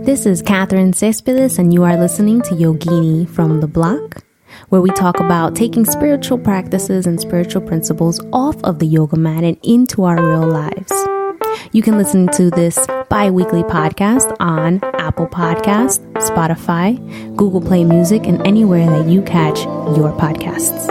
This is Katherine Cespedes, and you are listening to Yogini from the Block, where we talk about taking spiritual practices and spiritual principles off of the yoga mat and into our real lives. You can listen to this bi-weekly podcast on Apple Podcasts, Spotify, Google Play Music, and anywhere that you catch your podcasts.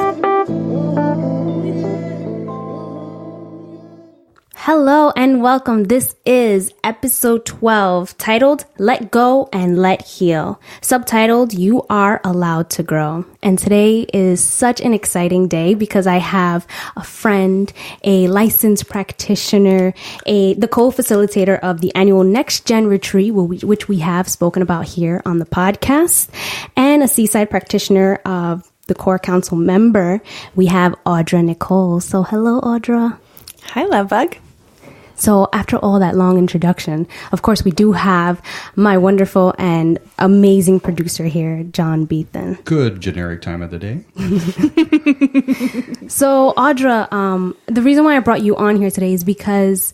Hello and welcome. This is episode 12, titled Let Go and Let Heal, subtitled You Are Allowed to Grow. And today is such an exciting day because I have a friend, a licensed practitioner, the co-facilitator of the annual Next Gen Retreat, which we have spoken about here on the podcast, and a Seaside practitioner of the Core Council member. We have Audra Nichole. So hello, Audra. Hi, Love Bug. So after all that long introduction, of course, we do have my wonderful and amazing producer here, John Biethan. Good generic time of the day. So Audra, the reason why I brought you on here today is because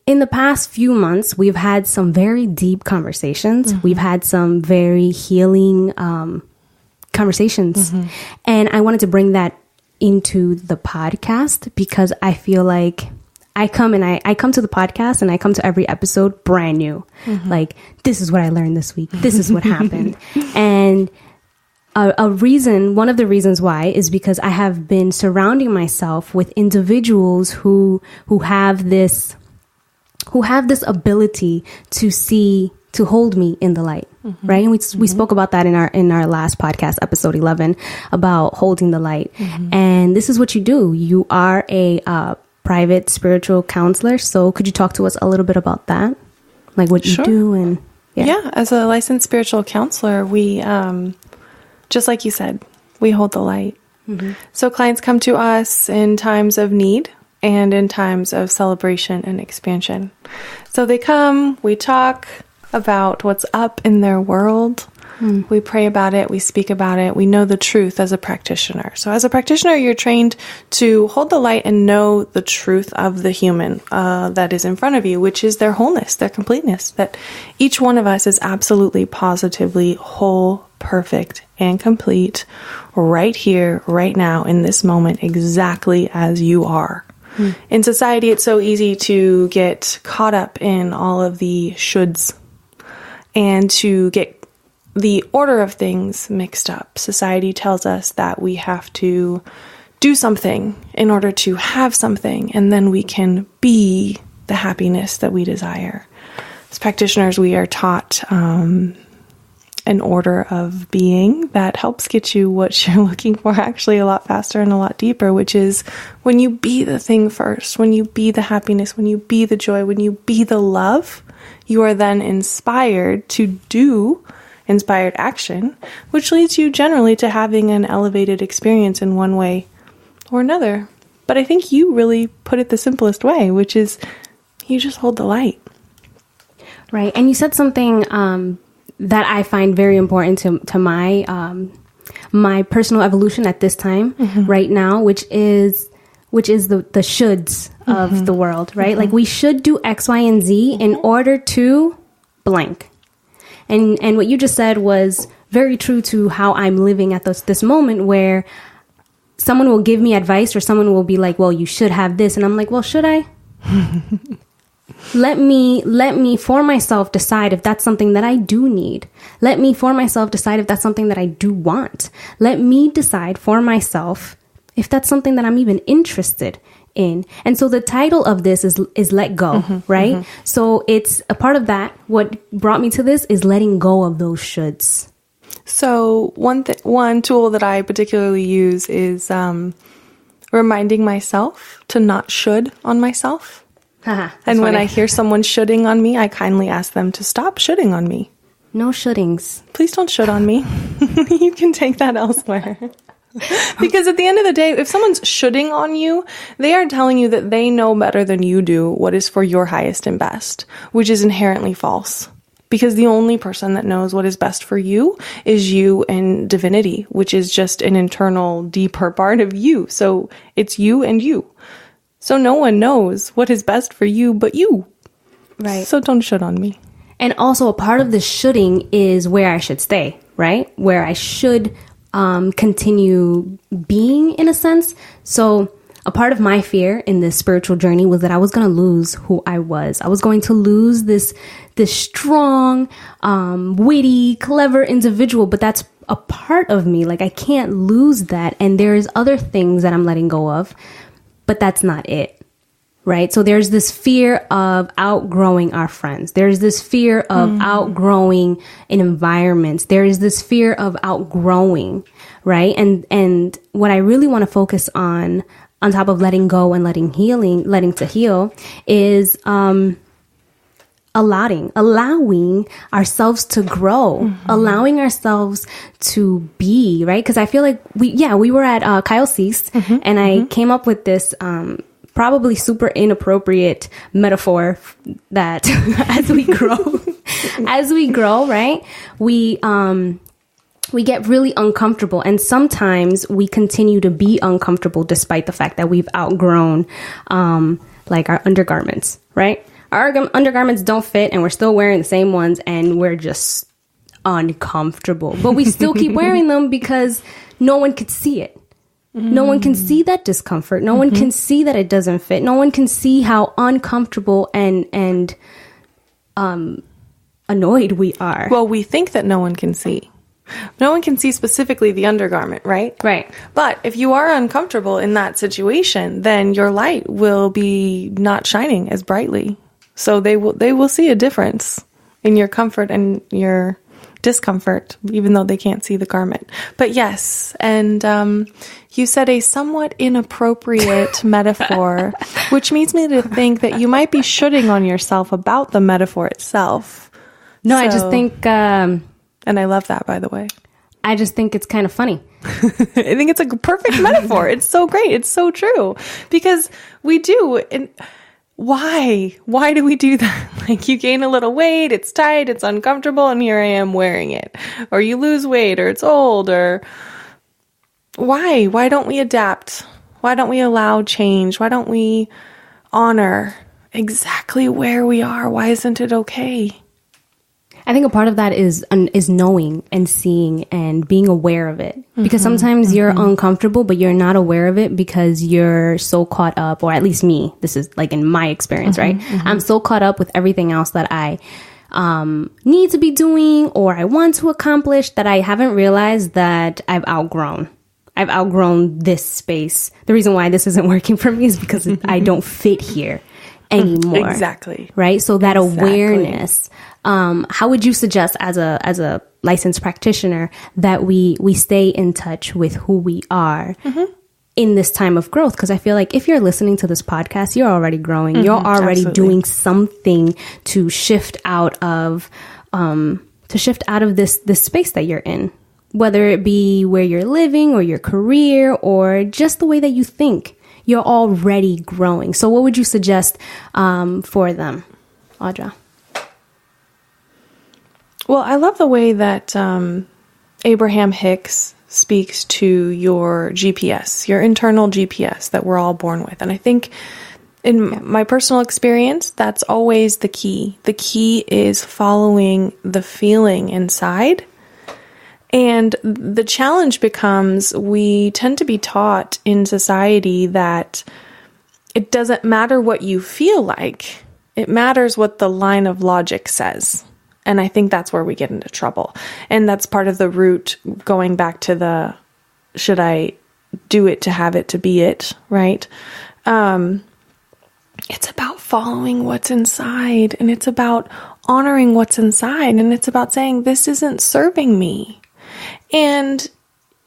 in the past few months, we've had some very deep conversations. Mm-hmm. We've had some very healing conversations. Mm-hmm. And I wanted to bring that into the podcast because I feel like I come to the podcast and I come to every episode brand new. Mm-hmm. Like, this is what I learned this week. This is what happened. And one of the reasons why is because I have been surrounding myself with individuals who have this ability to hold me in the light. Mm-hmm. Right. And we spoke about that in our last podcast, episode 11, about holding the light. Mm-hmm. And this is what you do. You are a private spiritual counselor. So could you talk to us a little bit about that? Like what you do and yeah, as a licensed spiritual counselor, we just like you said, we hold the light. Mm-hmm. So clients come to us in times of need and in times of celebration and expansion. So they come, we talk about what's up in their world. We pray about it. We speak about it. We know the truth as a practitioner. So as a practitioner, you're trained to hold the light and know the truth of the human that is in front of you, which is their wholeness, their completeness, that each one of us is absolutely, positively whole, perfect, and complete right here, right now, in this moment, exactly as you are. In society, it's so easy to get caught up in all of the shoulds and to get the order of things mixed up. Society tells us that we have to do something in order to have something, and then we can be the happiness that we desire. As practitioners, we are taught an order of being that helps get you what you're looking for actually a lot faster and a lot deeper, which is when you be the thing first, when you be the happiness, when you be the joy, when you be the love, you are then inspired to do inspired action, which leads you generally to having an elevated experience in one way or another. But I think you really put it the simplest way, which is you just hold the light. Right. And you said something that I find very important to my my personal evolution at this time right now, which is the shoulds of the world, right? Like we should do X, Y, and Z in order to blank. And what you just said was very true to how I'm living at this moment, where someone will give me advice or someone will be like, well, you should have this. And I'm like, well, should I? Let me for myself decide if that's something that I do need. Let me for myself decide if that's something that I do want. Let me decide for myself if that's something that I'm even interested in. And so the title of this is Let Go, right? So it's a part of that. What brought me to this is letting go of those shoulds. So one tool that I particularly use is reminding myself to not should on myself. And when I hear someone shoulding on me, I kindly ask them to stop shoulding on me. No shouldings. Please don't should on me. You can take that elsewhere. Because at the end of the day, if someone's shoulding on you, they are telling you that they know better than you do what is for your highest and best, which is inherently false. Because the only person that knows what is best for you is you and divinity, which is just an internal, deeper part of you. So it's you and you. So no one knows what is best for you but you. Right. So don't should on me. And also a part of the shoulding is where I should stay, right? Where I should continue being, in a sense. So a part of my fear in this spiritual journey was that I was going to lose who I was. I was going to lose this strong, witty, clever individual, but that's a part of me. Like, I can't lose that. And there's other things that I'm letting go of, but that's not it. Right? So there's this fear of outgrowing our friends. There's this fear of outgrowing an environment. There is this fear of outgrowing, right? And what I really want to focus on top of letting go and letting to heal, is allowing ourselves to grow, allowing ourselves to be, right? Because I feel like we were at Kyle Cease, and I came up with this probably super inappropriate metaphor that as we grow, right, we get really uncomfortable, and sometimes we continue to be uncomfortable despite the fact that we've outgrown like our undergarments, right? Our undergarments don't fit and we're still wearing the same ones and we're just uncomfortable, but we still keep wearing them because no one could see it. No one can see that discomfort. No one can see that it doesn't fit. No one can see how uncomfortable and annoyed we are. Well, we think that no one can see. No one can see specifically the undergarment, right? Right. But if you are uncomfortable in that situation, then your light will be not shining as brightly. So they will see a difference in your comfort and your discomfort, even though they can't see the garment. But yes, and you said a somewhat inappropriate metaphor, which leads me to think that you might be shoulding on yourself about the metaphor itself. No, I just think... and I love that, by the way. I just think it's kind of funny. I think it's a perfect metaphor. It's so great. It's so true. Because we do... Why? Why do we do that? Like, you gain a little weight, it's tight, it's uncomfortable, and here I am wearing it. Or you lose weight, or it's old, or... Why? Why don't we adapt? Why don't we allow change? Why don't we honor exactly where we are? Why isn't it okay? I think a part of that is knowing and seeing and being aware of it. Because sometimes you're uncomfortable, but you're not aware of it because you're so caught up, or at least me, this is like in my experience, right? I'm so caught up with everything else that I need to be doing or I want to accomplish that I haven't realized that I've outgrown this space. The reason why this isn't working for me is because I don't fit here anymore. Exactly. Right? So that awareness... how would you suggest as a licensed practitioner that we stay in touch with who we are in this time of growth? Because I feel like if you're listening to this podcast, you're already growing. You're already doing something to shift out of this space that you're in, whether it be where you're living or your career or just the way that you think. You're already growing. So what would you suggest for them, Audra? Well, I love the way that Abraham Hicks speaks to your GPS, your internal GPS that we're all born with. And I think in my personal experience, that's always the key. The key is following the feeling inside. And the challenge becomes we tend to be taught in society that it doesn't matter what you feel like. It matters what the line of logic says. And I think that's where we get into trouble. And that's part of the root going back to the, should I do it to have it to be it, right? It's about following what's inside, and it's about honoring what's inside, and it's about saying, this isn't serving me. And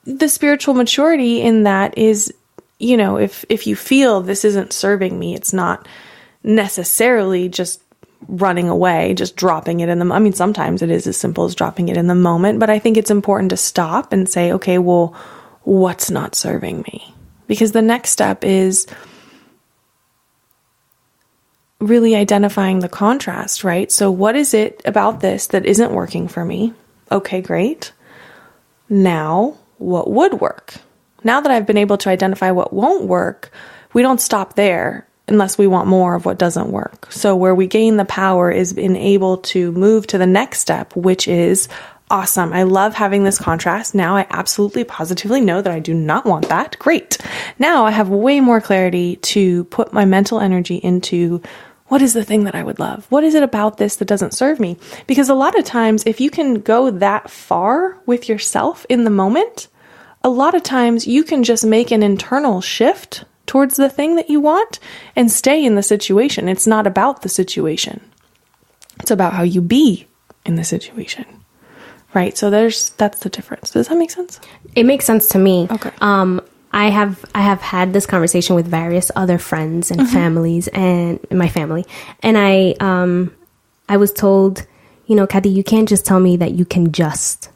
the spiritual maturity in that is, you know, if you feel this isn't serving me, it's not necessarily just running away, just dropping it in the... I mean, sometimes it is as simple as dropping it in the moment, but I think it's important to stop and say, okay, well, what's not serving me? Because the next step is really identifying the contrast, right? So what is it about this that isn't working for me? Okay, great. Now, what would work? Now that I've been able to identify what won't work, we don't stop there. unless we want more of what doesn't work. So where we gain the power is being able to move to the next step, which is awesome. I love having this contrast. Now I absolutely positively know that I do not want that. Great. Now I have way more clarity to put my mental energy into what is the thing that I would love? What is it about this that doesn't serve me? Because a lot of times, if you can go that far with yourself in the moment, a lot of times you can just make an internal shift towards the thing that you want and stay in the situation. It's not about the situation. It's about how you be in the situation. Right? So that's the difference. Does that make sense? It makes sense to me. Okay. I have had this conversation with various other friends and families and my family. And I was told, Kathy, you can't just tell me that you can just.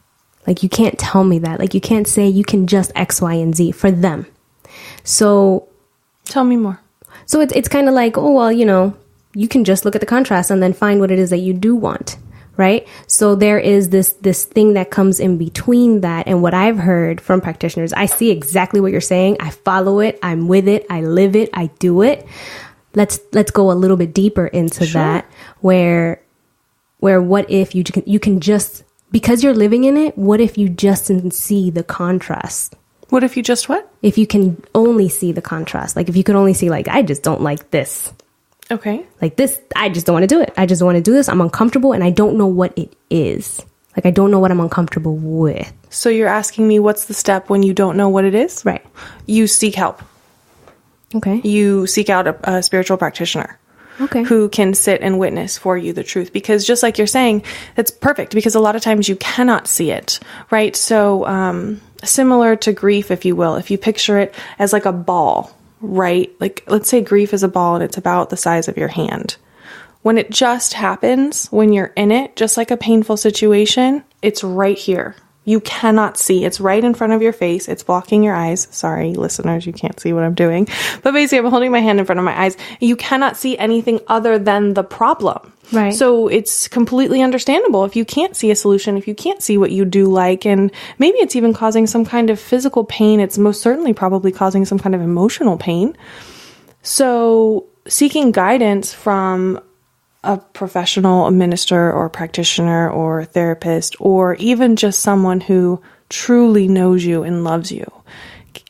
Like, you can't tell me that. Like, you can't say you can just X, Y, and Z for them. So tell me more. So it's kind of like, oh, well, you can just look at the contrast and then find what it is that you do want. Right? So there is this thing that comes in between that. And what I've heard from practitioners, I see exactly what you're saying. I follow it. I'm with it. I live it. I do it. Let's go a little bit deeper into that, where what if you can just, because you're living in it, what if you just didn't see the contrast? What if you just what? If you can only see the contrast, like if you could only see, like, I just don't like this. Okay. Like this, I just don't want to do it. I just want to do this. I'm uncomfortable and I don't know what it is. Like, I don't know what I'm uncomfortable with. So you're asking me what's the step when you don't know what it is? Right. You seek help. Okay. You seek out a spiritual practitioner. Okay. Who can sit and witness for you the truth. Because just like you're saying, it's perfect because a lot of times you cannot see it, right? So similar to grief, if you will, if you picture it as like a ball, right? Like, let's say grief is a ball and it's about the size of your hand. When it just happens, when you're in it, just like a painful situation, it's right here. You cannot see. It's right in front of your face. It's blocking your eyes. Sorry, listeners, you can't see what I'm doing. But basically, I'm holding my hand in front of my eyes. You cannot see anything other than the problem. Right. So it's completely understandable if you can't see a solution, if you can't see what you do like, and maybe it's even causing some kind of physical pain. It's most certainly probably causing some kind of emotional pain. So seeking guidance from a professional, a minister or practitioner or a therapist, or even just someone who truly knows you and loves you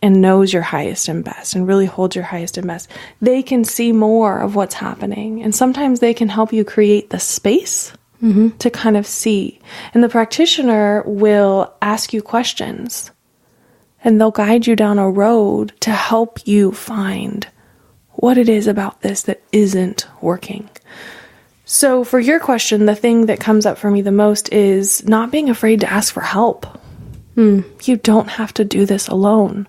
and knows your highest and best and really holds your highest and best, they can see more of what's happening. And sometimes they can help you create the space to kind of see. And the practitioner will ask you questions and they'll guide you down a road to help you find what it is about this that isn't working. So for your question, the thing that comes up for me the most is not being afraid to ask for help. You don't have to do this alone.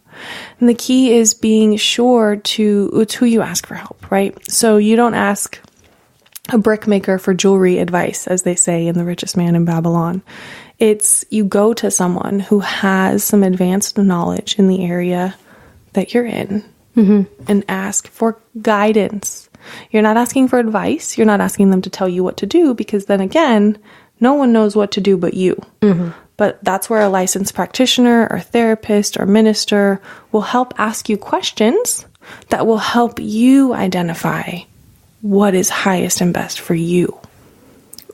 And the key is being sure it's who you ask for help, right? So you don't ask a brickmaker for jewelry advice, as they say in The Richest Man in Babylon. It's you go to someone who has some advanced knowledge in the area that you're in and ask for guidance. You're not asking for advice. You're not asking them to tell you what to do, because then again, no one knows what to do but you. But that's where a licensed practitioner or therapist or minister will help ask you questions that will help you identify what is highest and best for you.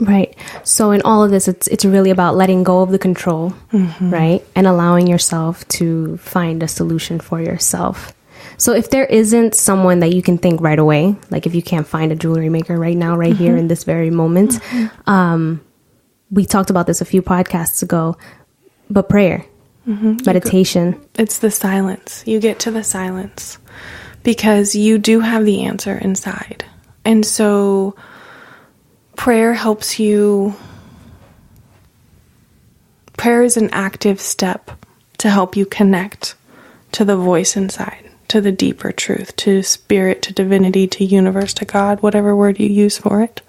Right. So in all of this, it's really about letting go of the control, right? And allowing yourself to find a solution for yourself. So if there isn't someone that you can think right away, like if you can't find a jewelry maker right now, right here in this very moment, we talked about this a few podcasts ago, but prayer, meditation. It's the silence. You get to the silence because you do have the answer inside. And so prayer helps you. Prayer is an active step to help you connect to the voice inside, to the deeper truth, to spirit, to divinity, to universe, to God, whatever word you use for it,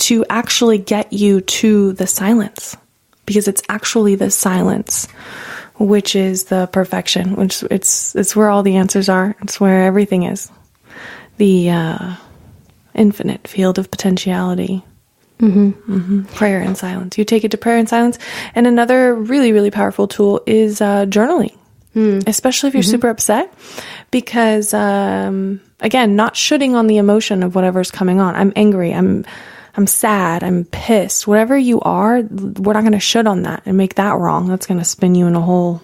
to actually get you to the silence, because it's actually the silence which is the perfection, which it's where all the answers are. It's where everything is. The infinite field of potentiality. Prayer and silence. You take it to prayer and silence. And another really, really powerful tool is journaling. especially if you're super upset, because, again, not shooting on the emotion of whatever's coming on. I'm angry. I'm sad. I'm pissed. Whatever you are, we're not going to shoot on that and make that wrong. That's going to spin you in a whole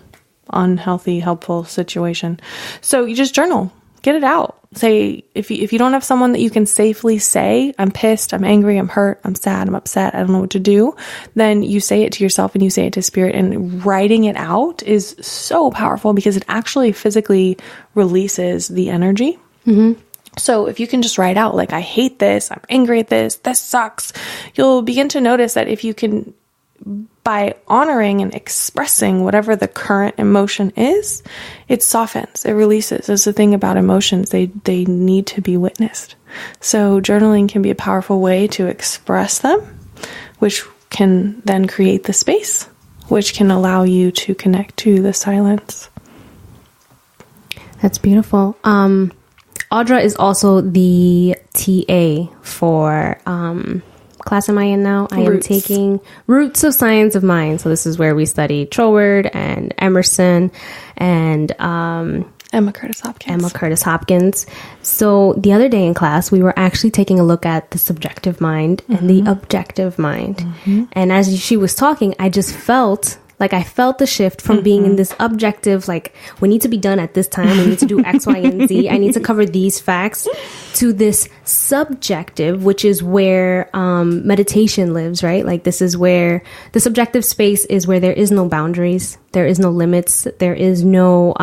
unhealthy, helpful situation. So you just journal, get it out. Say, if you don't have someone that you can safely say, I'm pissed, I'm angry, I'm hurt, I'm sad, I'm upset, I don't know what to do, then you say it to yourself and you say it to spirit, and writing it out is so powerful because it actually physically releases the energy. So if you can just write out, like, I hate this, I'm angry at this sucks, you'll begin to notice that if you can, by honoring and expressing whatever the current emotion is, it softens, it releases. That's the thing about emotions. They need to be witnessed. So journaling can be a powerful way to express them, which can then create the space, which can allow you to connect to the silence. That's beautiful. Audra is also the TA for class am I in now? I am taking Roots of Science of Mind. So this is where we study Troward and Emerson and Emma Curtis Hopkins. So the other day in class, we were actually taking a look at the subjective mind and the objective mind. And as she was talking, I just felt the shift from being in this objective, like, we need to be done at this time, we need to do X, Y, and Z, I need to cover these facts, to this subjective, which is where meditation lives, right? Like, this is where the subjective space is, where there is no boundaries, there is no limits, it's more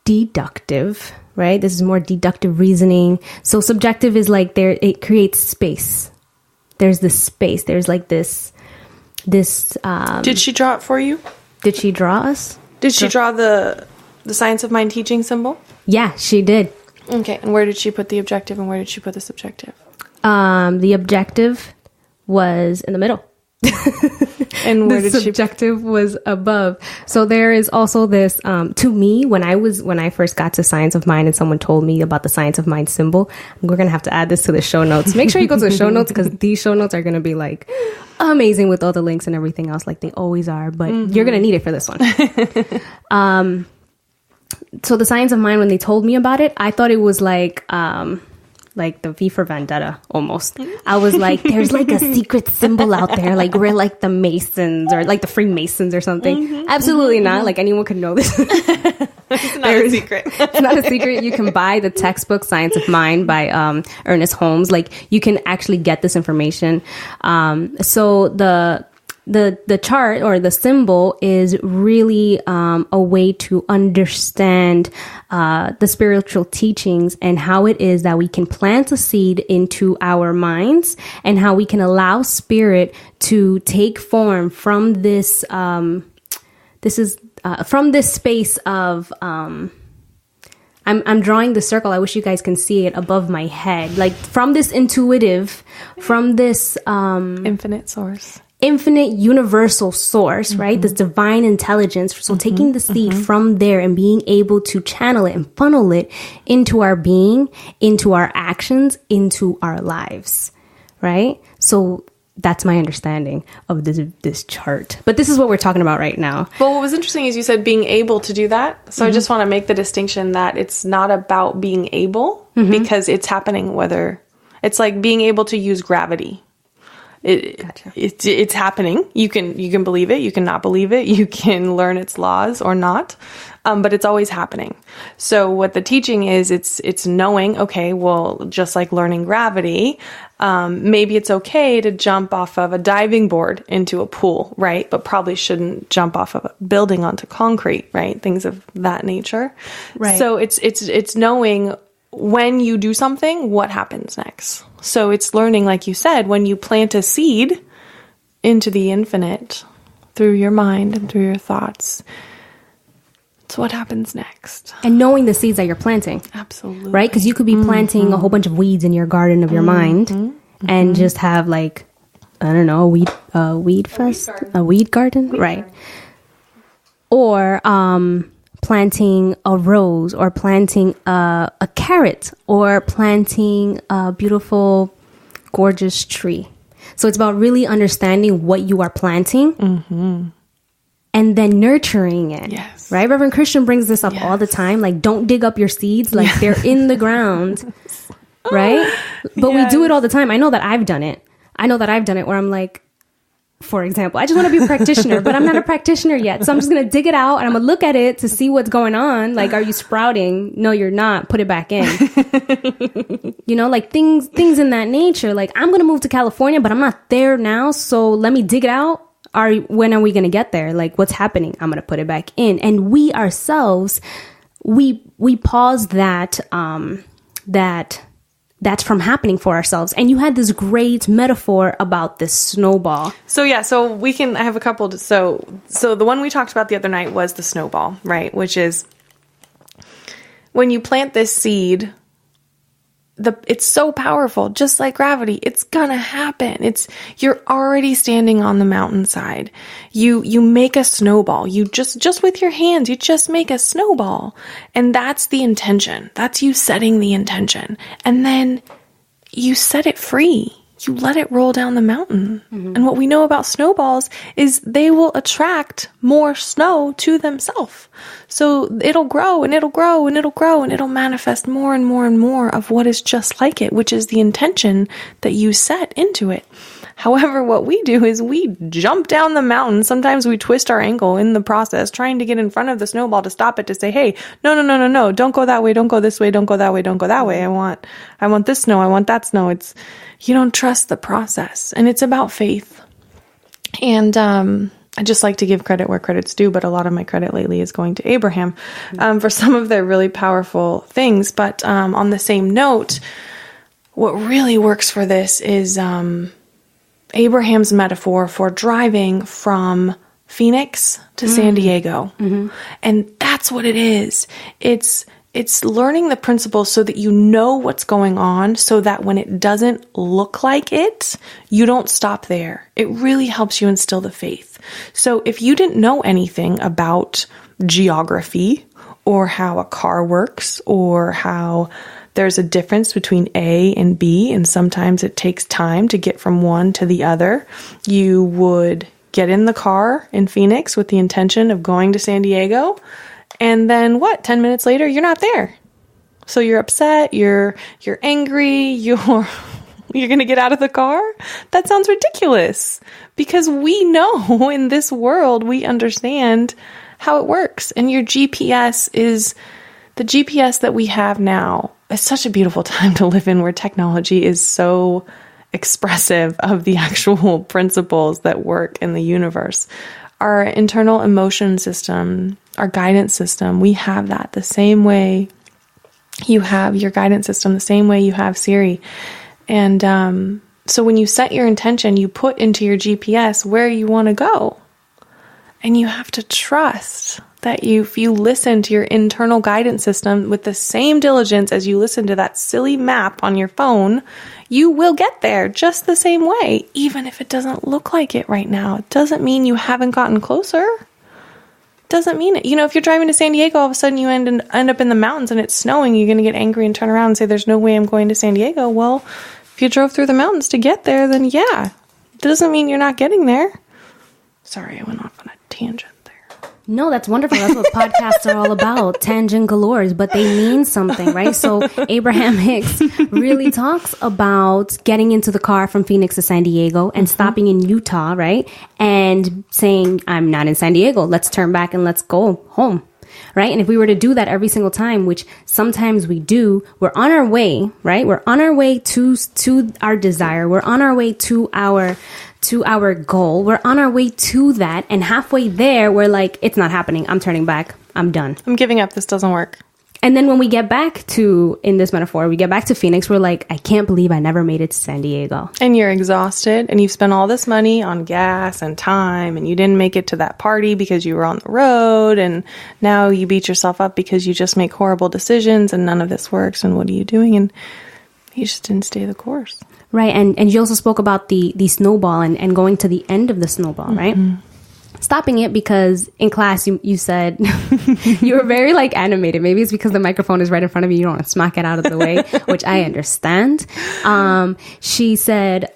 deductive, right? This is more deductive reasoning. So subjective is like it creates space. There's this space. There's like this. Did she draw it for you? Did she draw us? Did she draw the Science of Mind teaching symbol? Yeah, she did. Okay, and where did she put the objective and where did she put the subjective? The objective was in the middle. And where did the subjective was above. So there is also this, to me, when I first got to Science of Mind and someone told me about the Science of Mind symbol, we're going to have to add this to the show notes. Make sure you go to the show notes, because these show notes are going to be like amazing with all the links and everything else, like they always are, but you're going to need it for this one. So the Science of Mind, when they told me about it, I thought it was like the V for Vendetta, almost. I was like, there's like a secret symbol out there, like we're like the Masons or like the Freemasons or something. Absolutely not. Like, anyone could know this. It's not a secret. It's not a secret. You can buy the textbook Science of Mind by Ernest Holmes. Like, you can actually get this information. So the chart or the symbol is really a way to understand the spiritual teachings and how it is that we can plant a seed into our minds, and how we can allow spirit to take form from this from this space of I'm drawing the circle. I wish you guys can see it above my head, like from this intuitive, from this infinite universal source, right? This divine intelligence. So taking the seed from there and being able to channel it and funnel it into our being, into our actions, into our lives, right? So that's my understanding of this chart. But this is what we're talking about right now. Well, what was interesting is you said being able to do that. So I just want to make the distinction that it's not about being able, because it's happening, whether it's like being able to use gravity. Gotcha. It's happening. You can believe it. You can not believe it. You can learn its laws or not. But it's always happening. So what the teaching is, it's knowing, okay, well, just like learning gravity, maybe it's okay to jump off of a diving board into a pool, right? But probably shouldn't jump off of a building onto concrete, right? Things of that nature. Right. So it's knowing when you do something, what happens next. So it's learning, like you said, when you plant a seed into the infinite through your mind and through your thoughts, it's what happens next. And knowing the seeds that you're planting. Absolutely. Right? Because you could be planting a whole bunch of weeds in your garden of your mind and just have like, I don't know, a weed garden. Right. Or planting a rose, or planting a carrot, or planting a beautiful, gorgeous tree. So it's about really understanding what you are planting and then nurturing it. Yes. Right? Reverend Christian brings this up all the time. Like, don't dig up your seeds. Like, they're in the ground. Right? But we do it all the time. I know that I've done it. Where I'm like, for example, I just want to be a practitioner, but I'm not a practitioner yet. So I'm just going to dig it out and I'm going to look at it to see what's going on. Like, are you sprouting? No, you're not. Put it back in. You know, like things in that nature. Like, I'm going to move to California, but I'm not there now. So let me dig it out. When are we going to get there? Like, what's happening? I'm going to put it back in. And we ourselves, we pause that that's from happening for ourselves. And you had this great metaphor about this snowball. So I have a couple. So the one we talked about the other night was the snowball, right? Which is when you plant this seed, it's so powerful, just like gravity. It's gonna happen. You're already standing on the mountainside. You make a snowball. You just with your hands, you just make a snowball. And that's the intention. That's you setting the intention. And then you set it free. You let it roll down the mountain. And what we know about snowballs is they will attract more snow to themselves. So it'll grow and it'll grow and it'll grow and it'll manifest more and more and more of what is just like it, which is the intention that you set into it. However, what we do is we jump down the mountain. Sometimes we twist our ankle in the process, trying to get in front of the snowball to stop it, to say, hey, no, don't go that way. Don't go this way. Don't go that way. Don't go that way. I want this snow. I want that snow. You don't trust the process, and it's about faith. And I just like to give credit where credit's due, but a lot of my credit lately is going to Abraham for some of their really powerful things. But on the same note, what really works for this is Abraham's metaphor for driving from Phoenix to San Diego. And that's what it is. It's learning the principles so that you know what's going on, so that when it doesn't look like it, you don't stop there. It really helps you instill the faith. So if you didn't know anything about geography or how a car works or how there's a difference between A and B, and sometimes it takes time to get from one to the other, you would get in the car in Phoenix with the intention of going to San Diego. And then 10 minutes later, you're not there. So you're upset, you're angry, you're going to get out of the car? That sounds ridiculous, because we know in this world, we understand how it works. And your GPS is the GPS that we have now. It's such a beautiful time to live in, where technology is so expressive of the actual principles that work in the universe. Our internal emotion system, our guidance system, we have that the same way you have your guidance system, the same way you have Siri. And so when you set your intention, you put into your GPS where you want to go. And you have to trust that if you listen to your internal guidance system with the same diligence as you listen to that silly map on your phone, you will get there just the same way, even if it doesn't look like it right now. It doesn't mean you haven't gotten closer. Doesn't mean it. You know, if you're driving to San Diego, all of a sudden you end up in the mountains and it's snowing, you're going to get angry and turn around and say, there's no way I'm going to San Diego. Well, if you drove through the mountains to get there, then yeah, it doesn't mean you're not getting there. Sorry, I went off on a tangent there. No, that's wonderful. That's what podcasts are all about. Tangent galores, but they mean something, right? So Abraham Hicks really talks about getting into the car from Phoenix to San Diego and stopping in Utah, right? And saying, I'm not in San Diego. Let's turn back and let's go home, right? And if we were to do that every single time, which sometimes we do, we're on our way, right? We're on our way to our desire. We're on our way to our goal. We're on our way to that. And halfway there, we're like, it's not happening. I'm turning back. I'm done. I'm giving up. This doesn't work. And then when we get back in this metaphor, we get back to Phoenix, we're like, I can't believe I never made it to San Diego. And you're exhausted and you've spent all this money on gas and time and you didn't make it to that party because you were on the road. And now you beat yourself up because you just make horrible decisions and none of this works. And what are you doing? And you just didn't stay the course. Right. And you also spoke about the snowball and going to the end of the snowball, right? stopping it because in class you said you were very like animated. Maybe it's because the microphone is right in front of you. You don't want to smack it out of the way, which I understand. She said,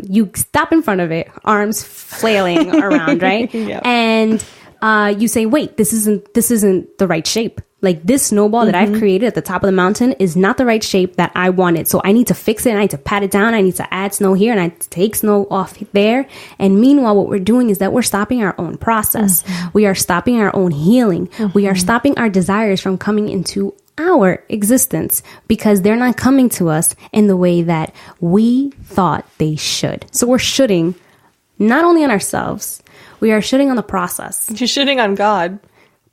you stop in front of it, arms flailing around, right? Yep. And you say, wait, this isn't the right shape. Like this snowball that I've created at the top of the mountain is not the right shape that I wanted. So I need to fix it. I need to pat it down. I need to add snow here and I need to take snow off there. And meanwhile, what we're doing is that we're stopping our own process. We are stopping our own healing. We are stopping our desires from coming into our existence because they're not coming to us in the way that we thought they should. So we're shooting not only on ourselves, we are shooting on the process. You're shitting on God.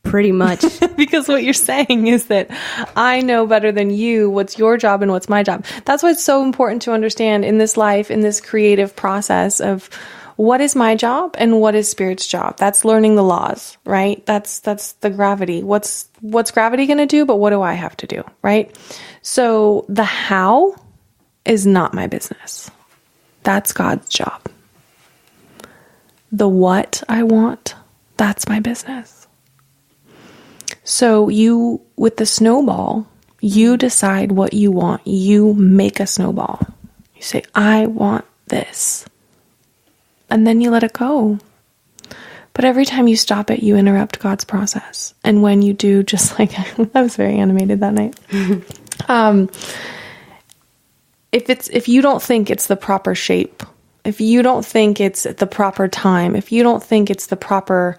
Pretty much. Because what you're saying is that I know better than you what's your job and what's my job. That's why it's so important to understand in this life, in this creative process of what is my job and what is Spirit's job. That's learning the laws, right? That's the gravity. What's gravity going to do, but what do I have to do, right? So the how is not my business. That's God's job. The what I want, that's my business. So you, with the snowball, you decide what you want. You make a snowball. You say, I want this. And then you let it go. But every time you stop it, you interrupt God's process. And when you do, just like, I was very animated that night. If you don't think it's the proper shape, if you don't think it's at the proper time, if you don't think it's the proper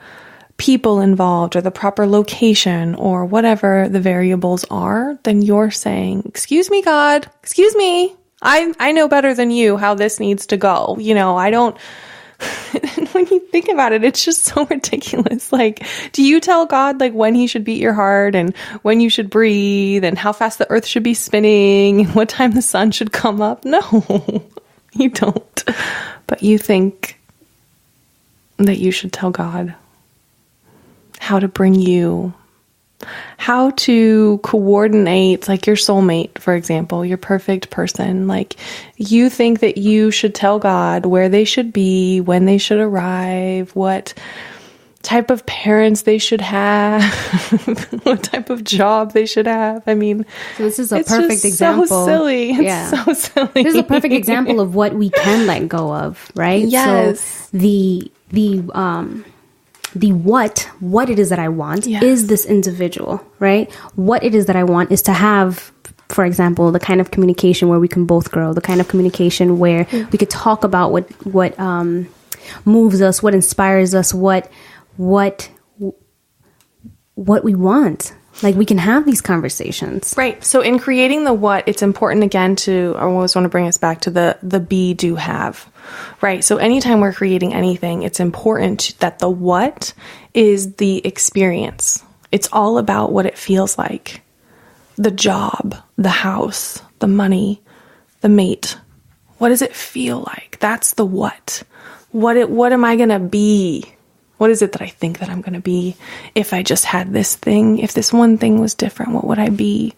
people involved or the proper location or whatever the variables are, then you're saying, excuse me, God, excuse me. I know better than you how this needs to go. You know, I don't, when you think about it, it's just so ridiculous. Like, do you tell God like when he should beat your heart and when you should breathe and how fast the earth should be spinning and what time the sun should come up? No, you don't. But you think that you should tell God how to bring you, how to coordinate, like your soulmate, for example, your perfect person. Like you think that you should tell God where they should be, when they should arrive, what type of parents they should have, what type of job they should have. I mean, so this is a perfect example. So silly. It's so silly. This is a perfect example of what we can let go of, right? Yes. So the what it is that I want is this individual, right? What it is that I want is to have, for example, the kind of communication where we can both grow, the kind of communication where we could talk about what moves us, what inspires us, what we want. Like we can have these conversations. Right. So in creating the what, it's important again I always want to bring us back to the be, do, have. Right. So anytime we're creating anything, it's important that the what is the experience. It's all about what it feels like. The job, the house, the money, the mate. What does it feel like? That's the what. What am I going to be? What is it that I think that I'm going to be if I just had this thing? If this one thing was different, what would I be?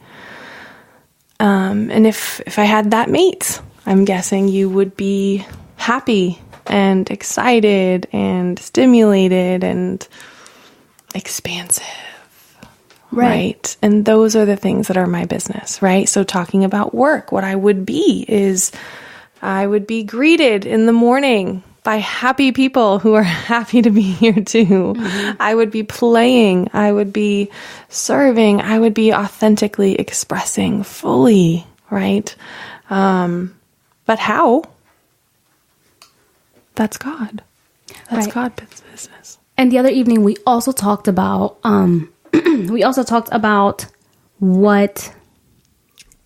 And if I had that mate, I'm guessing you would be happy and excited and stimulated and expansive. Right. And those are the things that are my business, right? So talking about work, what I would be is I would be greeted in the morning by happy people who are happy to be here too. I would be playing. I would be serving. I would be authentically expressing fully, right? But how? That's God. That's God's business. And the other evening, we also talked about what.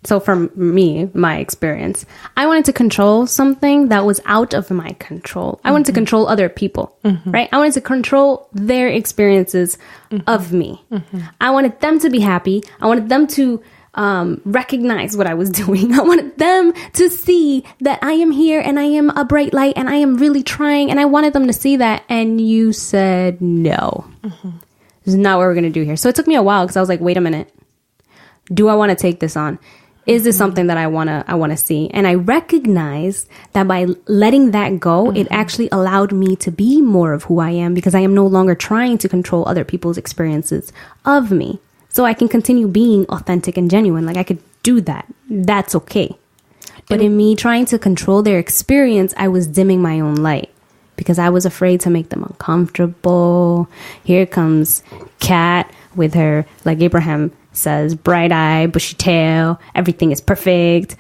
So for me, my experience, I wanted to control something that was out of my control. I wanted to control other people, right? I wanted to control their experiences of me. I wanted them to be happy. I wanted them to recognize what I was doing. I wanted them to see that I am here and I am a bright light and I am really trying. And I wanted them to see that. And you said, no, this is not what we're going to do here. So it took me a while because I was like, wait a minute. Do I want to take this on? Is this something that I want to see? And I recognize that by letting that go, it actually allowed me to be more of who I am, because I am no longer trying to control other people's experiences of me. So I can continue being authentic and genuine. Like, I could do that. That's okay. But in me trying to control their experience, I was dimming my own light, because I was afraid to make them uncomfortable. Here comes Kat with her, like Abraham says, bright eye, bushy tail, everything is perfect.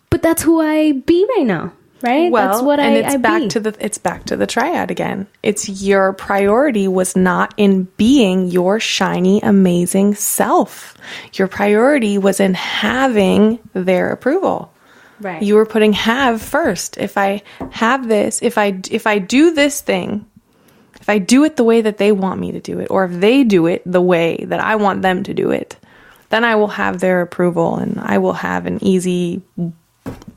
But that's who I be right now, right? Well, that's what and I be. It's back to the triad again. It's your priority was not in being your shiny, amazing self. Your priority was in having their approval. Right. You were putting have first. If I have this, if I do this thing, if I do it the way that they want me to do it, or if they do it the way that I want them to do it, then I will have their approval and I will have an easy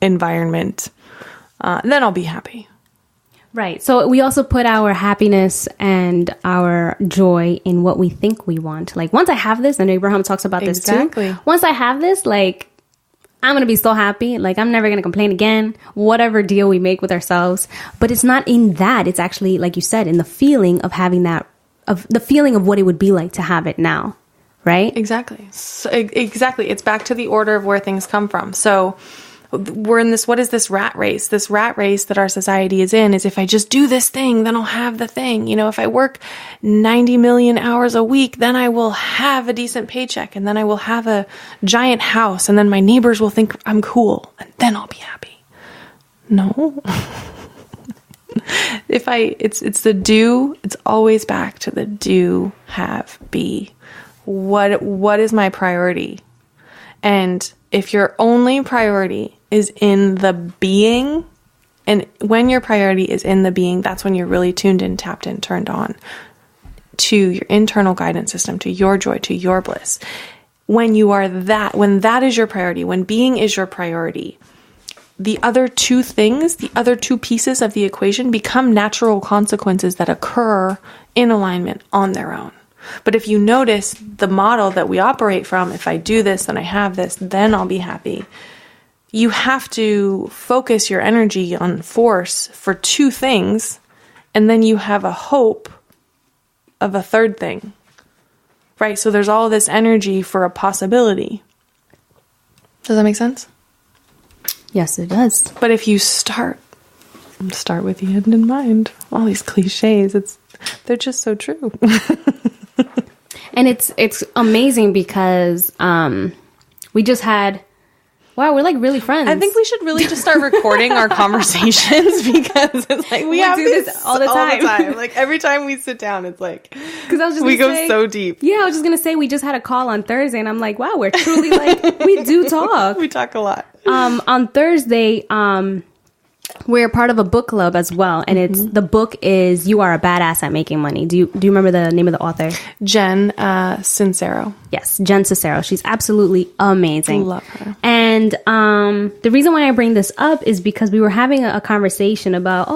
environment. Then I'll be happy. Right. So we also put our happiness and our joy in what we think we want. Like, once I have this, and Abraham talks about this too. Once I have this, like, I'm going to be so happy. Like, I'm never going to complain again, whatever deal we make with ourselves. But it's not in that. It's actually, like you said, in the feeling of having that, of the feeling of what it would be like to have it now. Right? Exactly. So, exactly. It's back to the order of where things come from. So we're in this, what is this rat race? This rat race that our society is in is, if I just do this thing, then I'll have the thing. You know, if I work 90 million hours a week, then I will have a decent paycheck, and then I will have a giant house, and then my neighbors will think I'm cool, and then I'll be happy. No. It's the do, it's always back to the do, have, be. What is my priority? And if your only priority is in the being, and when your priority is in the being, that's when you're really tuned in, tapped in, turned on to your internal guidance system, to your joy, to your bliss. When that is your priority, when being is your priority, the other two things, the other two pieces of the equation become natural consequences that occur in alignment on their own. But if you notice the model that we operate from, if I do this, then I have this, then I'll be happy. You have to focus your energy on force for two things, and then you have a hope of a third thing, right? So there's all this energy for a possibility. Does that make sense? Yes, it does. But if you start with the end in mind, all these cliches, they're just so true. And it's amazing because we just had, wow, we're like really friends. I think we should really just start recording our conversations, because it's like we have this all the time. Like, every time we sit down, it's like, because we go so deep. Yeah, I was just gonna say, we just had a call on Thursday, and I'm like, wow, we're truly like, we do talk. We talk a lot. On Thursday, we're part of a book club as well, and the book is "You Are a Badass at Making Money." Do you remember the name of the author? Jen Sincero. Yes, Jen Sincero. She's absolutely amazing. Love her. And the reason why I bring this up is because we were having a conversation about,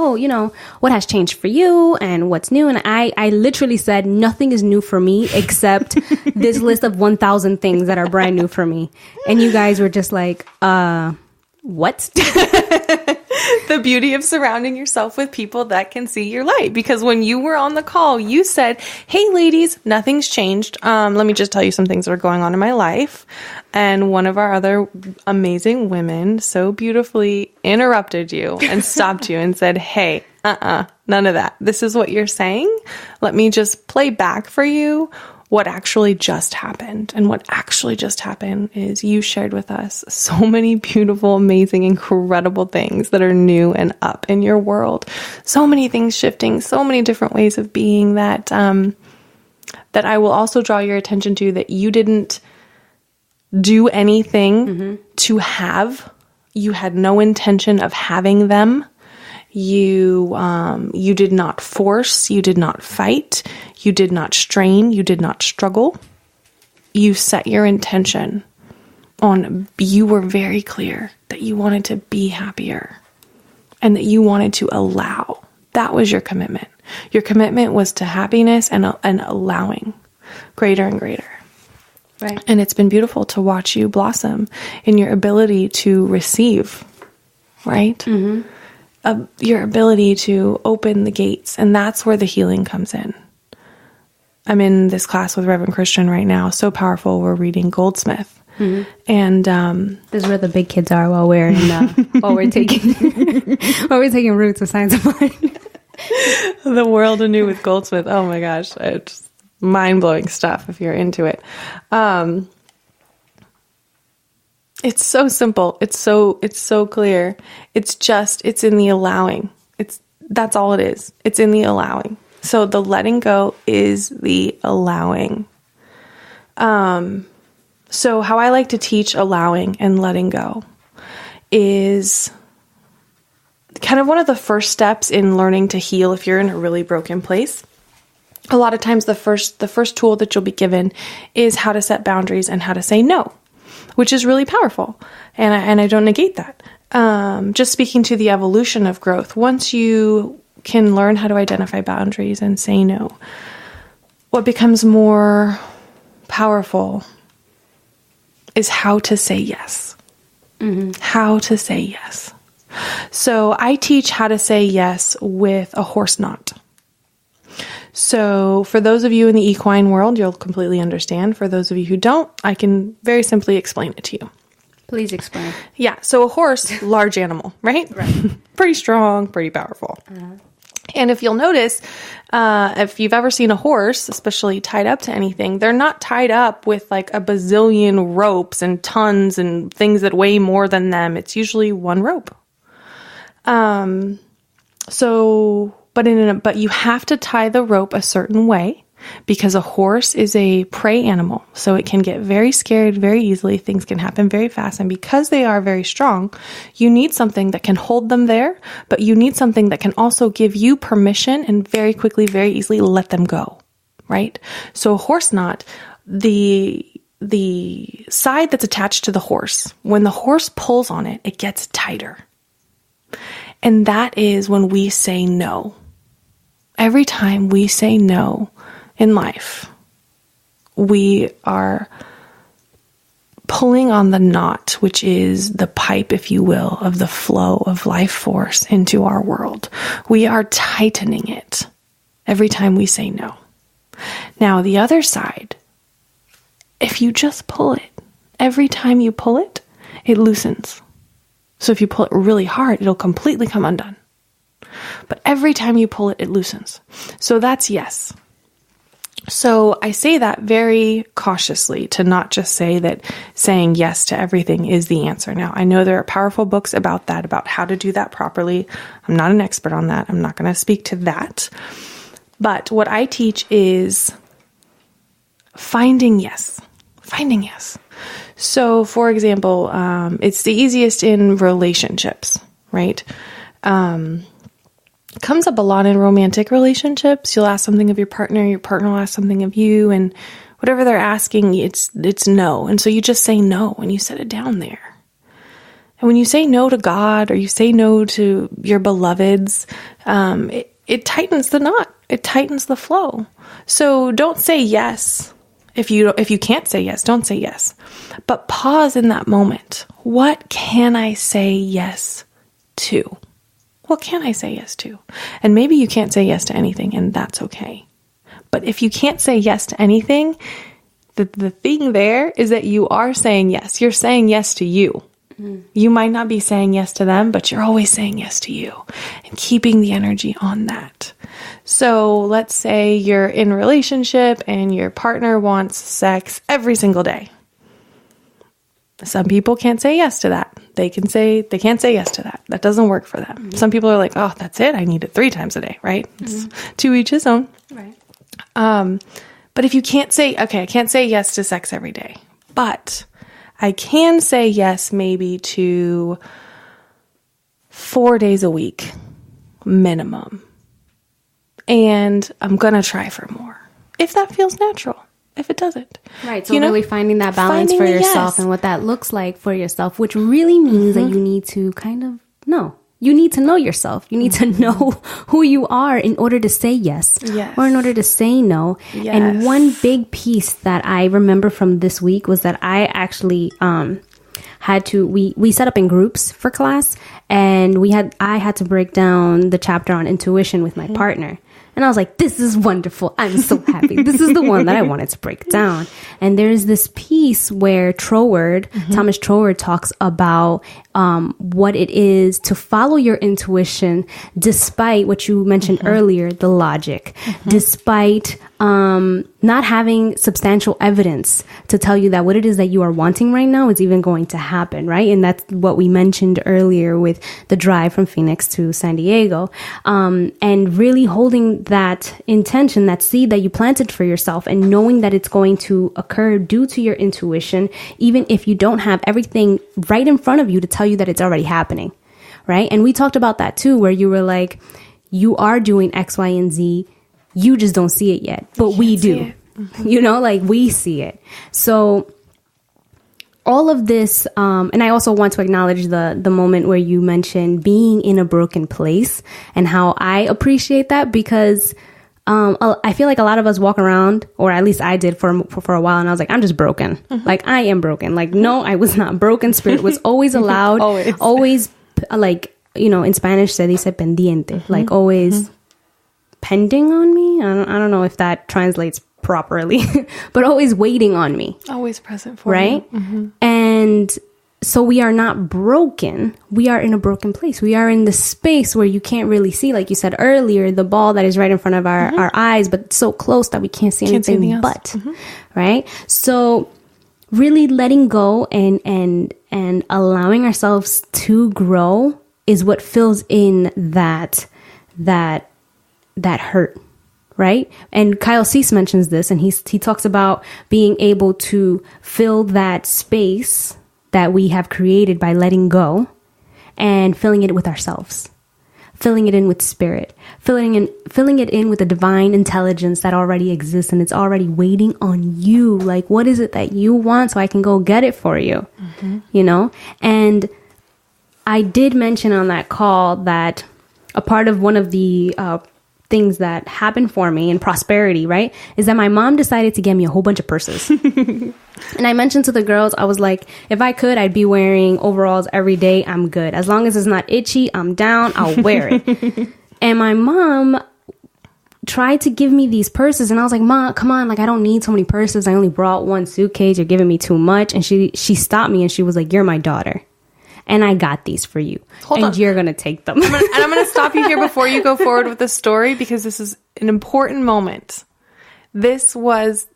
what has changed for you and what's new, and I literally said nothing is new for me except this list of 1,000 things that are brand new for me, and you guys were just like, what? The beauty of surrounding yourself with people that can see your light. Because when you were on the call, you said, hey, ladies, nothing's changed. Let me just tell you some things that are going on in my life. And one of our other amazing women so beautifully interrupted you and stopped you and said, hey, none of that. This is what you're saying. Let me just play back for you what actually just happened. And what actually just happened is you shared with us so many beautiful, amazing, incredible things that are new and up in your world. So many things shifting, so many different ways of being that that I will also draw your attention to, that you didn't do anything to have. You had no intention of having them. You did not force, you did not fight, you did not strain, you did not struggle. You set your intention on, you were very clear that you wanted to be happier and that you wanted to allow. That was your commitment. Your commitment was to happiness and allowing greater and greater. Right. And it's been beautiful to watch you blossom in your ability to receive, right? Mm-hmm. Your ability to open the gates. And that's where the healing comes in. I'm in this class with Reverend Christian right now. So powerful. We're reading Goldsmith. Mm-hmm. And this is where the big kids are while we're taking while we're taking roots of science of mind. The world anew with Goldsmith. Oh my gosh, it's mind-blowing stuff if you're into it. It's so simple. It's so clear. It's in the allowing. That's all it is. It's in the allowing. So the letting go is the allowing. So how I like to teach allowing and letting go is kind of one of the first steps in learning to heal if you're in a really broken place. A lot of times the first tool that you'll be given is how to set boundaries and how to say no, which is really powerful. And I don't negate that. Just speaking to the evolution of growth, once you can learn how to identify boundaries and say no, what becomes more powerful is how to say yes. Mm-hmm. How to say yes. So I teach how to say yes with a horse knot. So for those of you in the equine world, you'll completely understand. For those of you who don't, I can very simply explain it to you. Please explain. Yeah. So a horse, large animal, right? Right. Pretty strong, pretty powerful. Uh-huh. And if you'll notice, if you've ever seen a horse, especially tied up to anything, they're not tied up with like a bazillion ropes and tons and things that weigh more than them. It's usually one rope. But you have to tie the rope a certain way because a horse is a prey animal. So it can get very scared very easily. Things can happen very fast. And because they are very strong, you need something that can hold them there, but you need something that can also give you permission and very quickly, very easily let them go, right? So a horse knot, the side that's attached to the horse, when the horse pulls on it, it gets tighter. And that is when we say no. Every time we say no in life, we are pulling on the knot, which is the pipe, if you will, of the flow of life force into our world. We are tightening it every time we say no. Now, the other side, if you just pull it, every time you pull it, it loosens. So if you pull it really hard, it'll completely come undone. But every time you pull it, it loosens. So that's yes. So I say that very cautiously to not just say that saying yes to everything is the answer. Now, I know there are powerful books about that, about how to do that properly. I'm not an expert on that. I'm not going to speak to that. But what I teach is finding yes. Finding yes. So, for example, it's the easiest in relationships, right? It comes up a lot in romantic relationships. You'll ask something of your partner will ask something of you, and whatever they're asking, it's no. And so you just say no, and you set it down there. And when you say no to God, or you say no to your beloveds, it tightens the knot. It tightens the flow. So don't say yes. If you can't say yes, don't say yes. But pause in that moment. What can I say yes to? What can I say yes to? And maybe you can't say yes to anything, and that's okay. But if you can't say yes to anything, the thing there is that you are saying yes. You're saying yes to you. Mm. You might not be saying yes to them, but you're always saying yes to you and keeping the energy on that. So let's say you're in a relationship and your partner wants sex every single day. Some people can't say yes to that. They can't say yes to that. That doesn't work for them. Mm-hmm. Some people are like, oh, that's it. I need it 3 times a day, right? It's to each his own. Right. But if you can't say, okay, I can't say yes to sex every day, but I can say yes maybe to 4 days a week minimum. And I'm going to try for more. If that feels natural. If it doesn't. Right. So really finding that balance for yourself and what that looks like for yourself, which really means that you need to kind of know. you need to know yourself. You need to know who you are in order to say yes, or in order to say no. Yes. And one big piece that I remember from this week was that I actually we set up in groups for class, and I had to break down the chapter on intuition with my partner. And I was like, this is wonderful. I'm so happy. This is the one that I wanted to break down. And there's this piece where Thomas Troward talks about what it is to follow your intuition despite what you mentioned earlier, the logic, despite not having substantial evidence to tell you that what it is that you are wanting right now is even going to happen, right? And that's what we mentioned earlier with the drive from Phoenix to San Diego, and really holding that intention, that seed that you planted for yourself, and knowing that it's going to occur due to your intuition, even if you don't have everything right in front of you to tell you that it's already happening, right? And we talked about that too, where you were like, you are doing X, Y, and Z. You just don't see it yet, but we do, you know, like we see it. So all of this, and I also want to acknowledge the moment where you mentioned being in a broken place and how I appreciate that, because I feel like a lot of us walk around, or at least I did for a while, and I was like, I'm just broken. Like, I am broken. Like, no, I was not broken. Spirit was always allowed, always like, you know, in Spanish se dice pendiente, like always pending on me. I don't know if that translates properly, but always waiting on me. Always present for right? you. And so we are not broken. We are in a broken place. We are in the space where you can't really see, like you said earlier, the ball that is right in front of our eyes, but so close that we can't see anything but, right? So really letting go and allowing ourselves to grow is what fills in that hurt, right? And Kyle Cease mentions this, and he talks about being able to fill that space that we have created by letting go and filling it with ourselves, filling it in with spirit, filling it in with the divine intelligence that already exists, and it's already waiting on you. Like, what is it that you want so I can go get it for you, you know? And I did mention on that call that a part of one of the things that happened for me in prosperity, right, is that my mom decided to get me a whole bunch of purses. And I mentioned to the girls, I was like, if I could, I'd be wearing overalls every day. I'm good. As long as it's not itchy, I'm down. I'll wear it. And my mom tried to give me these purses, and I was like, Mom, come on, like, I don't need so many purses. I only brought one suitcase. You're giving me too much. And she stopped me, and she was like, you're my daughter, and I got these for you. Hold on. You're going to take them. I'm going to stop you here before you go forward with the story, because this is an important moment. This was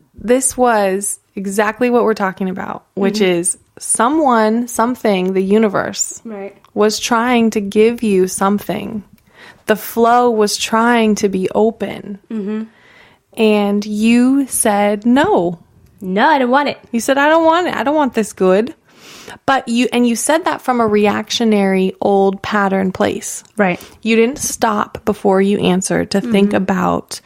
exactly what we're talking about, which is something, the universe was trying to give you something. The flow was trying to be open. And you said, no, I don't want it. You said, I don't want it. I don't want this good. But you said that from a reactionary old pattern place. Right. You didn't stop before you answered to think about,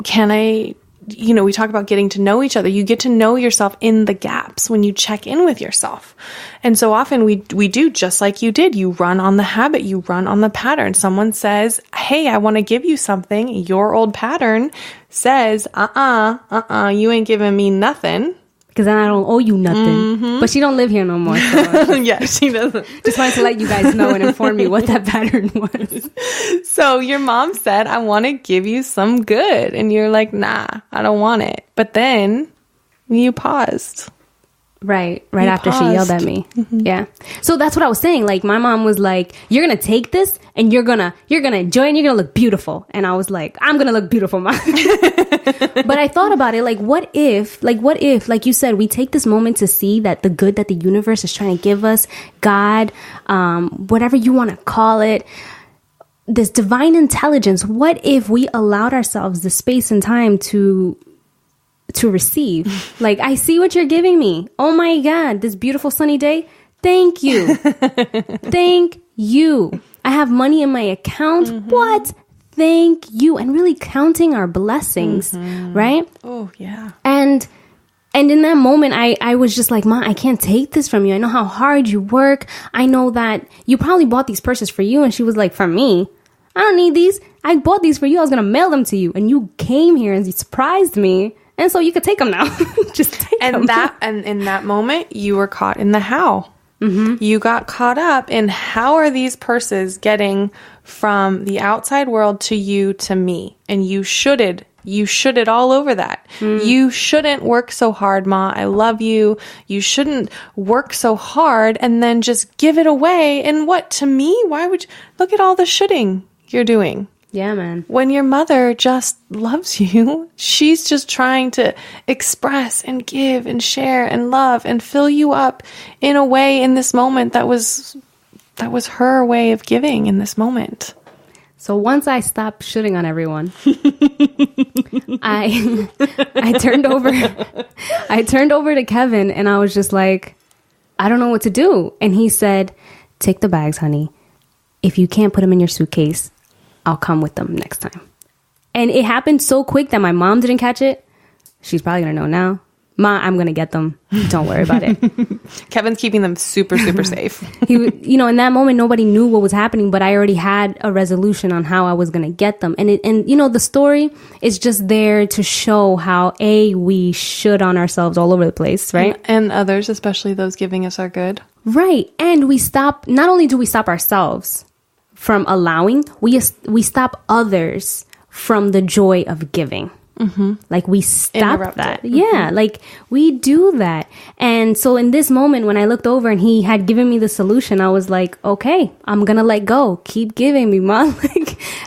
can I, we talk about getting to know each other. You get to know yourself in the gaps when you check in with yourself. And so often we do just like you did. You run on the habit. You run on the pattern. Someone says, hey, I want to give you something. Your old pattern says, you ain't giving me nothing. Because then I don't owe you nothing. But she don't live here no more. So yeah, she doesn't. Just wanted to let you guys know and inform you what that pattern was. So your mom said, I want to give you some good. And you're like, nah, I don't want it. But then you paused. Right after she yelled at me. Yeah. So that's what I was saying. Like, my mom was like, you're going to take this and you're going to enjoy it and you're going to look beautiful. And I was like, I'm going to look beautiful, Mom. But I thought about it, like, what if, like you said, we take this moment to see that the good that the universe is trying to give us, God, whatever you want to call it, this divine intelligence, what if we allowed ourselves the space and time to receive? Like, I see what you're giving me. Oh my God, this beautiful sunny day. Thank you. Thank you. I have money in my account. What? Thank you. And really counting our blessings, right? Oh, yeah. And And in that moment, I was just like, Ma, I can't take this from you. I know how hard you work. I know that you probably bought these purses for you. And she was like, for me? I don't need these. I bought these for you. I was going to mail them to you. And you came here and you surprised me. And so you could take them now. Just take them. And in that moment, you were caught in the how. Mm-hmm. You got caught up in how are these purses getting from the outside world to you, to me. And you shoulded all over that. You shouldn't work so hard, Ma. I love you. You shouldn't work so hard and then just give it away. And what, to me? Why would you? Look at all the shoulding you're doing. Yeah, man. When your mother just loves you, she's just trying to express and give and share and love and fill you up in a way in this moment that was her way of giving in this moment. So once I stopped shooting on everyone, I turned over to Kevin and I was just like, I don't know what to do. And he said, take the bags, honey. If you can't put them in your suitcase, I'll come with them next time. And it happened so quick that my mom didn't catch it. She's probably going to know now. Ma, I'm going to get them. Don't worry about it. Kevin's keeping them super, super safe. In that moment, nobody knew what was happening, but I already had a resolution on how I was going to get them. And the story is just there to show how, we should on ourselves all over the place, right? And others, especially those giving us our good. Right. And not only do we stop ourselves from allowing, we stop others from the joy of giving. Mm-hmm. Like we stop that. Mm-hmm. Yeah, like we do that. And so in this moment, when I looked over and he had given me the solution, I was like, okay, I'm going to let go. Keep giving me, Mom.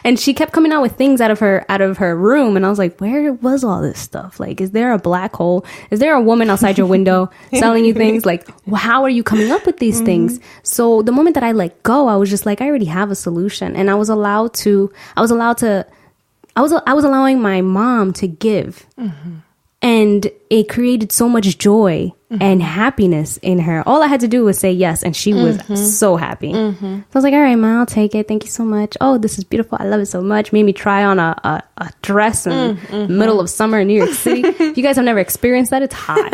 And she kept coming out with things out of her room. And I was like, where was all this stuff? Like, is there a black hole? Is there a woman outside your window selling you things? Like, how are you coming up with these things? So the moment that I let go, I was just like, I already have a solution. And I was allowing my mom to give. Mm-hmm. And it created so much joy and happiness in her. All I had to do was say yes. And she was so happy. Mm-hmm. So I was like, all right, Ma, I'll take it. Thank you so much. Oh, this is beautiful. I love it so much. Made me try on a dress in the middle of summer in New York City. If you guys have never experienced that, it's hot.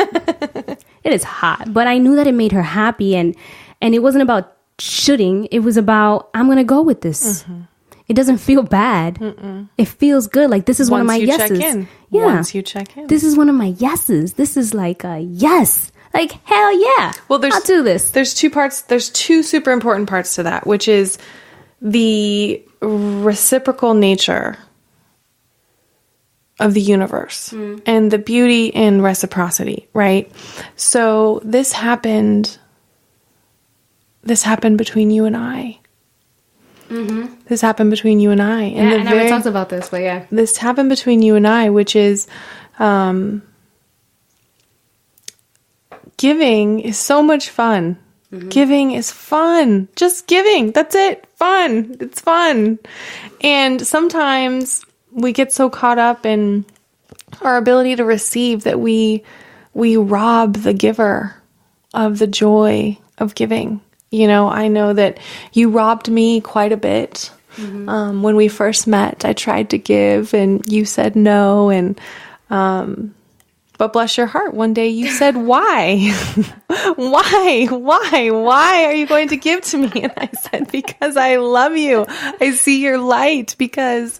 It is hot. But I knew that it made her happy. And it wasn't about shooting. It was about, I'm going to go with this. Mm-hmm. It doesn't feel bad. Mm-mm. It feels good. Like, this is one of my yeses. Yeah. Once you check in. This is one of my yeses. This is like a yes. Like, hell yeah. Well, I'll do this. There's two parts. There's two super important parts to that, which is the reciprocal nature of the universe and the beauty in reciprocity, right? So this happened between you and I. Mm-hmm. This happened between you and I. And I never talked about this, but yeah. This happened between you and I, which is giving is so much fun. Mm-hmm. Giving is fun. Just giving. That's it. Fun. It's fun. And sometimes we get so caught up in our ability to receive that we rob the giver of the joy of giving. I know that you robbed me quite a bit. Mm-hmm. When we first met, I tried to give and you said no. But bless your heart, one day you said, why? Why are you going to give to me? And I said, because I love you. I see your light, because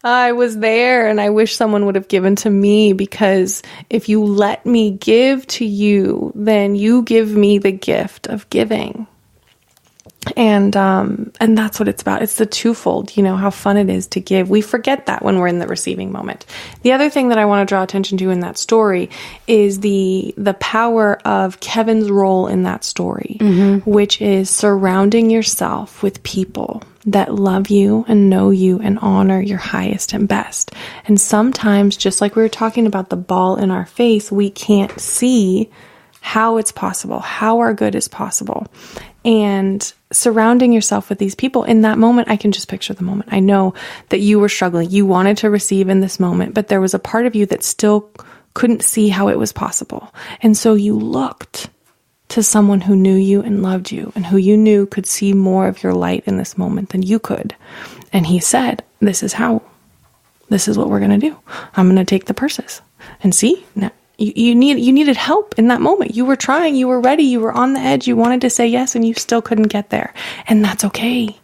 I was there and I wish someone would have given to me, because if you let me give to you, then you give me the gift of giving. And that's what it's about. It's the twofold, how fun it is to give. We forget that when we're in the receiving moment. The other thing that I want to draw attention to in that story is the power of Kevin's role in that story, which is surrounding yourself with people that love you and know you and honor your highest and best. And sometimes, just like we were talking about the ball in our face, we can't see how it's possible, how our good is possible. And surrounding yourself with these people in that moment, I can just picture the moment. I know that you were struggling. You wanted to receive in this moment, but there was a part of you that still couldn't see how it was possible. And so you looked to someone who knew you and loved you and who you knew could see more of your light in this moment than you could. And he said, this is what we're going to do. I'm going to take the purses and see. Now, you needed help in that moment. You were trying, you were ready, you were on the edge, you wanted to say yes, and you still couldn't get there. And that's okay.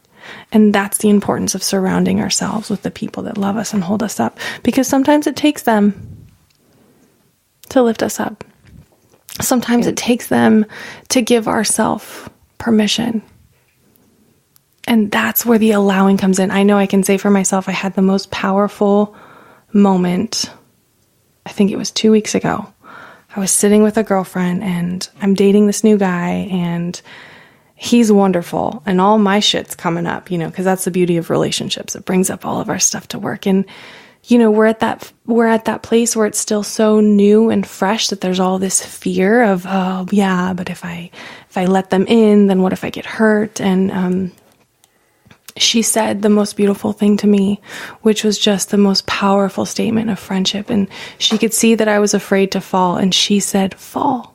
And that's the importance of surrounding ourselves with the people that love us and hold us up, because sometimes it takes them to lift us up. Sometimes it takes them to give ourselves permission. And that's where the allowing comes in. I know I can say for myself, I had the most powerful moment. I think it was 2 weeks ago. I was sitting with a girlfriend and I'm dating this new guy and he's wonderful and all my shit's coming up, because that's the beauty of relationships. It brings up all of our stuff to work. And, we're at that place where it's still so new and fresh that there's all this fear of, oh yeah, but if I let them in, then what if I get hurt? And, she said the most beautiful thing to me, which was just the most powerful statement of friendship. And she could see that I was afraid to fall. And she said, fall,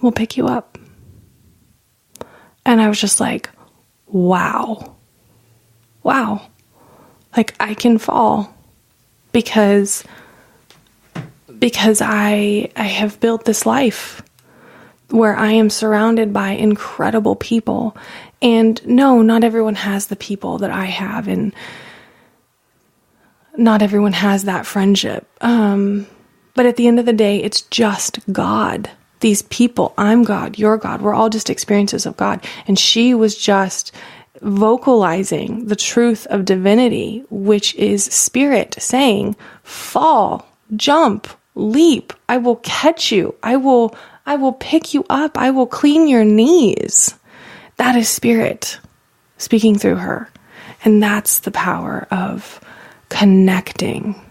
we'll pick you up. And I was just like, wow. Like I can fall because I have built this life where I am surrounded by incredible people. And no, not everyone has the people that I have, and not everyone has that friendship. But at the end of the day, it's just God. These people, I'm God, you're God. We're all just experiences of God. And she was just vocalizing the truth of divinity, which is spirit saying, fall, jump, leap. I will catch you. I will pick you up. I will clean your knees. That is spirit speaking through her. And that's the power of connecting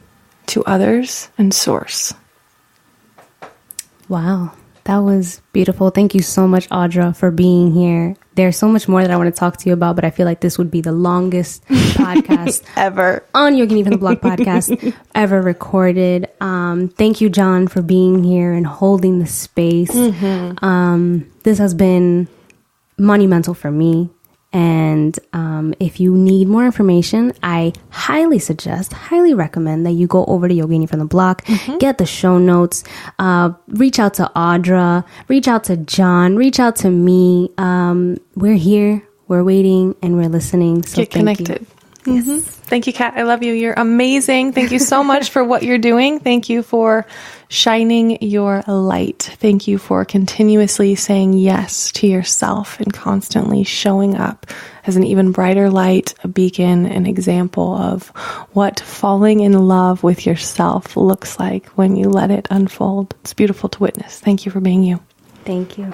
to others and source. Wow. That was beautiful. Thank you so much, Audra, for being here. There's so much more that I want to talk to you about, but I feel like this would be the longest podcast ever on Yogini from the Block podcast ever recorded. Thank you, John, for being here and holding the space. This has been monumental for me. And if you need more information, I highly recommend that you go over to Yogini from the Block, get the show notes, reach out to Audra, reach out to John, reach out to me. We're here, we're waiting, and we're listening. So get connected. Yes. Thank you, Kat. I love you. You're amazing. Thank you so much for what you're doing. Thank you for shining your light. Thank you for continuously saying yes to yourself and constantly showing up as an even brighter light, a beacon, an example of what falling in love with yourself looks like when you let it unfold. It's beautiful to witness. Thank you for being you. Thank you.